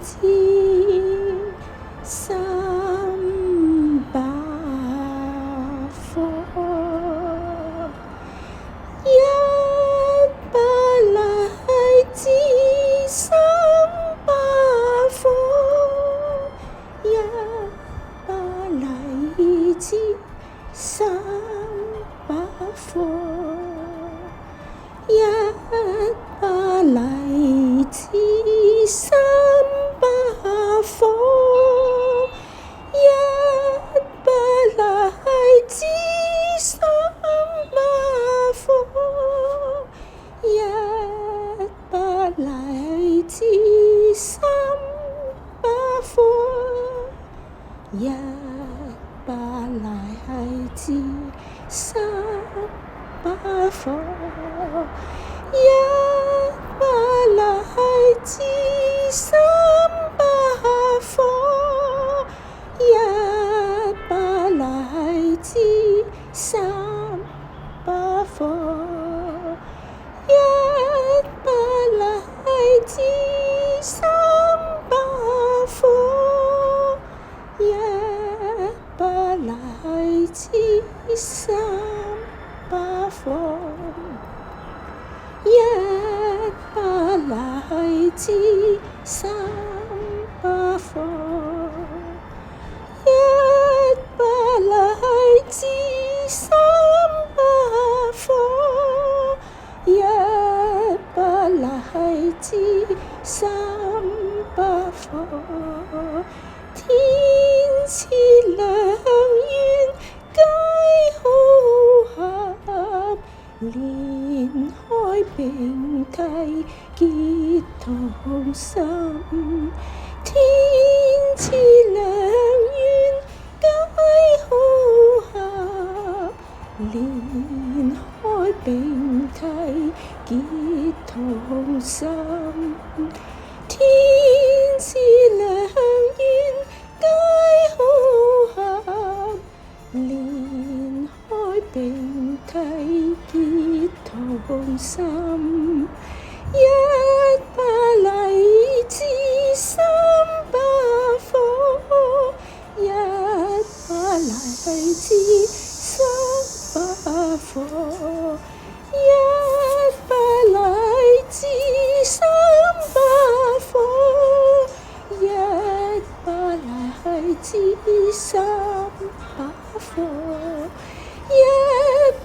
至三把火，一把蠟至三把火，一把蠟至三把火，一把蠟至三把火，一把蠟至三把火，一把蠟至三把火，一把蠟至三把火，一把蠟至三把火，一把蠟至三把火，一把蠟至三把火，一把蠟至三把火，一把蠟至三把火，一把蠟至三把火，一把蠟至三把火，天賜良緣皆好合，連開並蒂結同心，天賜良緣皆好合，連開並蒂結同心，天賜良緣皆好合，連開並蒂結同心，一把蠟至三把火，一把蠟至三把火，一把蠟至三把火，一把蠟至三把火，一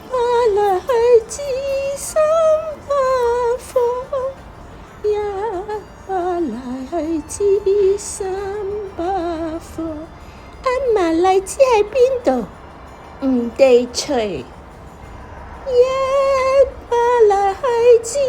把蠟至三把火，一把蠟至三把火。阿嫲，荔枝喺邊度？唔地隨。一把蠟至